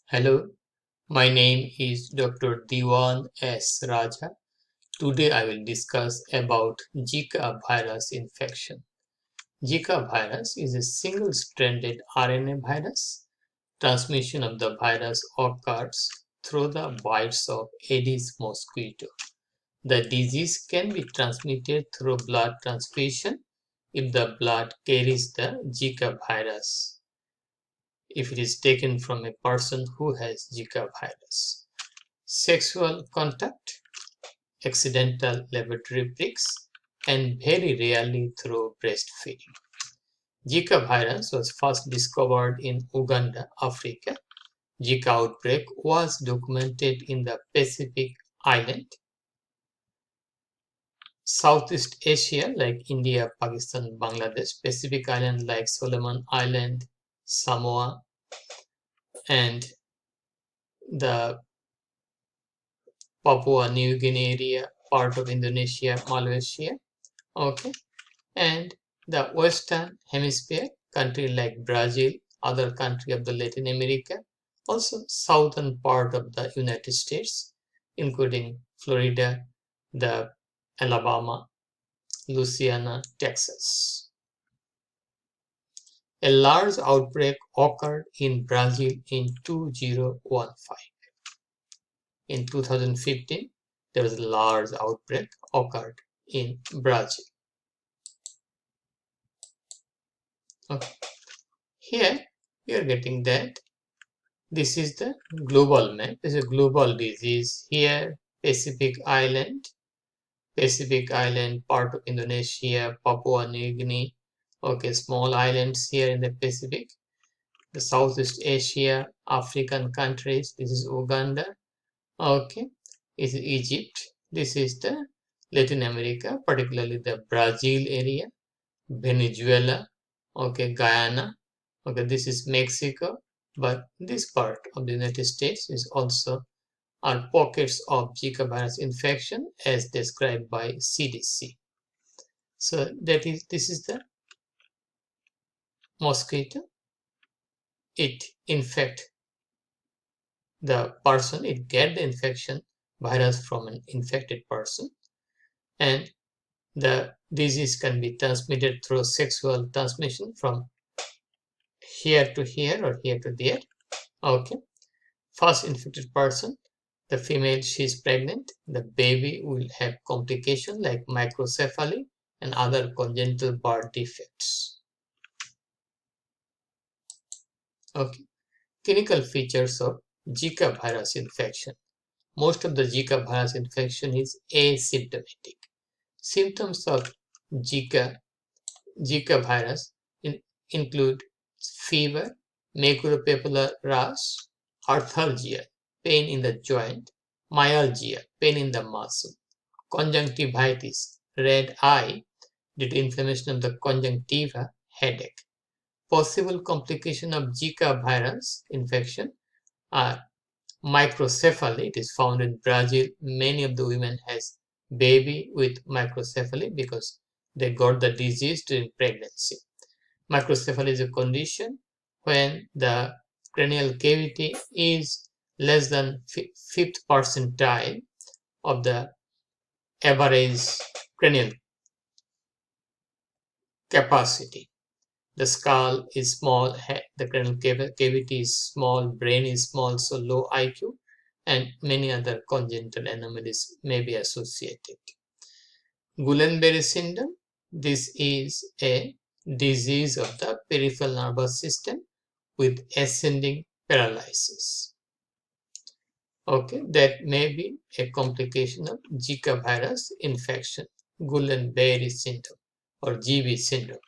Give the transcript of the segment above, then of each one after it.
Hello, my name is Dr. Dewan S. Raja. Today I will discuss about Zika virus infection. Zika virus is a single-stranded RNA virus. Transmission of the virus occurs through the bites of Aedes mosquito. The disease can be transmitted through blood transfusion if the blood carries the Zika virus, if it is taken from a person who has Zika virus. Sexual contact, accidental laboratory pricks, and very rarely through breastfeeding. Zika virus was first discovered in Uganda, Africa. Zika outbreak was documented in the Pacific Island, Southeast Asia like India, Pakistan, Bangladesh, Pacific Island like Solomon Island, Samoa, and the Papua New Guinea area, part of Indonesia, Malaysia, okay, and the Western Hemisphere, country like Brazil, other country of the Latin America, also southern part of the United States, including Florida, the Alabama, Louisiana, Texas. A large outbreak occurred in Brazil in 2015. In 2015, there was a large outbreak occurred in Brazil. Okay. Here we are getting that this is the global map. This is a global disease. Here Pacific Island, part of Indonesia, Papua New Guinea. Okay, small islands here in the Pacific. The Southeast Asia, African countries. This is Uganda. Okay, this is Egypt. This is the Latin America, particularly the Brazil area, Venezuela. Okay, Guyana. Okay, this is Mexico, but this part of the United States is also are pockets of Zika virus infection as described by CDC. So this is the mosquito. It infect the person. It get the infection virus from an infected person, and the disease can be transmitted through sexual transmission from here to here or here to there. Okay. First infected person, the female, she is pregnant. The baby will have complications like microcephaly and other congenital birth defects. Okay. Clinical features of Zika virus infection. Most of the Zika virus infection is asymptomatic. Symptoms of Zika virus include fever, maculopapular rash, arthalgia, pain in the joint, myalgia, pain in the muscle, conjunctivitis, red eye due to inflammation of the conjunctiva, headache. Possible complication of Zika virus infection are microcephaly. It is found in Brazil. Many of the women has baby with microcephaly because they got the disease during pregnancy. Microcephaly is a condition when the cranial cavity is less than fifth percentile of the average cranial capacity. The skull is small, the cranial cavity is small, brain is small, so low IQ, and many other congenital anomalies may be associated. Guillain-Barré syndrome, this is a disease of the peripheral nervous system with ascending paralysis. Okay, that may be a complication of Zika virus infection, Guillain-Barré syndrome or GB syndrome.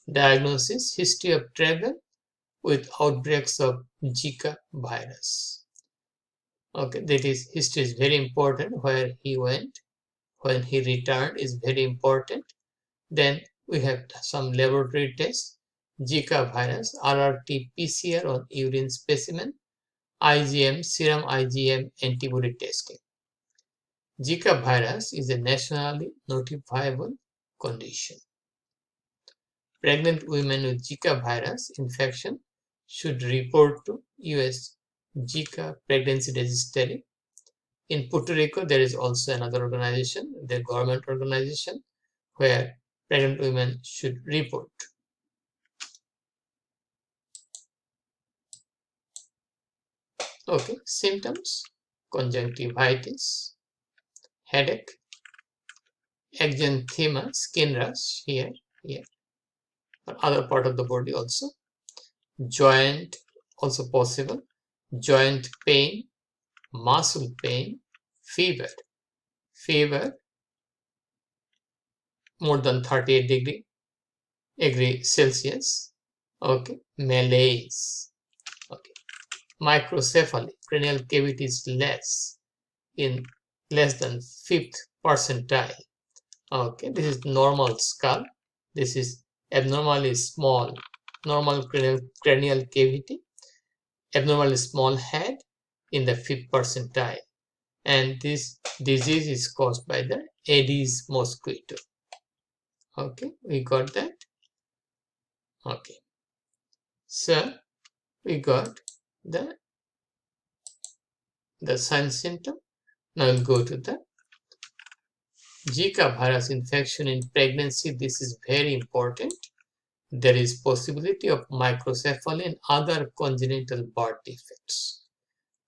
Diagnosis, history of travel with outbreaks of Zika virus. Okay, that is, history is very important, where he went, when he returned is very important. Then we have some laboratory tests, Zika virus, RRT PCR on urine specimen, IgM, serum IgM antibody testing. Zika virus is a nationally notifiable condition. Pregnant women with Zika virus infection should report to US Zika Pregnancy Registry. In Puerto Rico, there is also another organization, the government organization, where pregnant women should report. Okay, symptoms: conjunctivitis, headache, eczema, skin rash here, but other part of the body also. Joint also possible, joint pain, muscle pain, fever more than 38 degree Celsius. Okay, malaise. Okay, microcephaly, cranial cavity is less than fifth percentile. Okay, this is normal skull. This is abnormally small, normal cranial cavity, abnormally small head in the fifth percentile. And this disease is caused by the Aedes mosquito. Okay, we got that. Okay, so we got the sign symptom. Now we'll go to the Zika virus infection in pregnancy. This is very important. There is possibility of microcephaly and other congenital birth defects.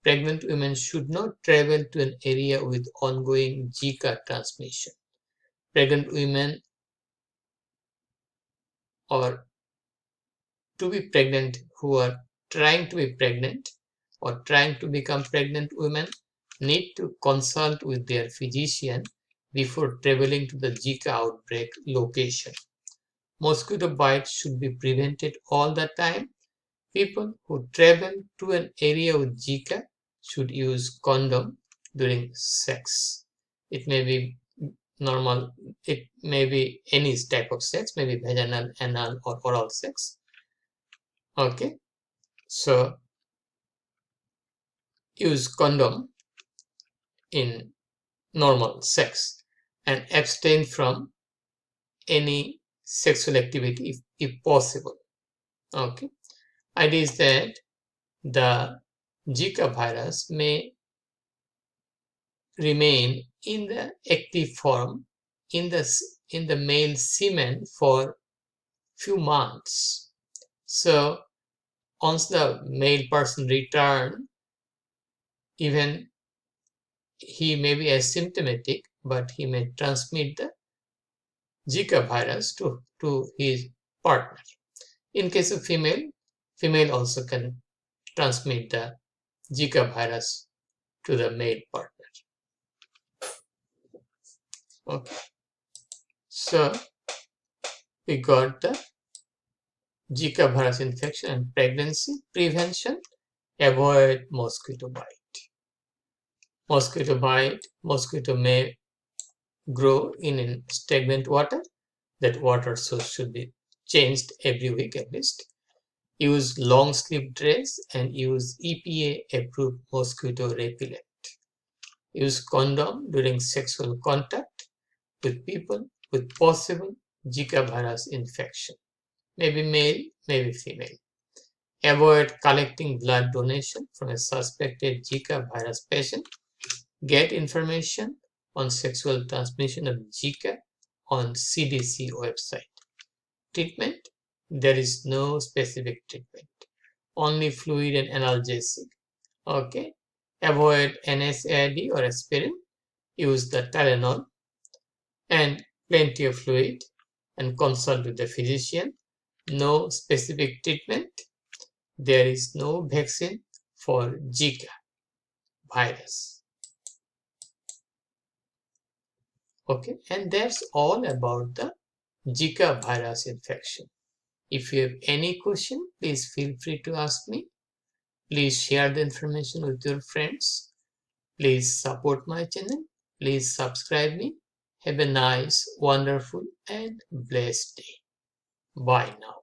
Pregnant women should not travel to an area with ongoing Zika transmission. Pregnant women or to be pregnant who are trying to be pregnant or trying to become pregnant women need to consult with their physician before traveling to the Zika outbreak location. Mosquito bites should be prevented all the time. People who travel to an area with Zika should use condom during sex. It may be normal, it may be any type of sex, maybe vaginal, anal, or oral sex. Okay, so use condom in normal sex and abstain from any sexual activity if possible. Okay, idea is that the Zika virus may remain in the active form in the male semen for few months. So once the male person return, even he may be asymptomatic, but he may transmit the Zika virus to his partner. In case of female also can transmit the Zika virus to the male partner. Okay, so we got the Zika virus infection and pregnancy prevention. Avoid mosquito bite. Mosquito may grow in stagnant water. That water source should be changed every week at least. Use long sleeve dress and use EPA approved mosquito repellent. Use condom during sexual contact with people with possible Zika virus infection. Maybe male, maybe female. Avoid collecting blood donation from a suspected Zika virus patient. Get information on sexual transmission of Zika on CDC website. Treatment: there is no specific treatment, only fluid and analgesic. Okay, avoid NSAID or aspirin. Use the Tylenol and plenty of fluid and consult with the physician. No specific treatment. There is no vaccine for Zika virus. Okay, and that's all about the Zika virus infection. If you have any question, please feel free to ask me. Please share the information with your friends. Please support my channel. Please subscribe me. Have a nice, wonderful, and blessed day. Bye now.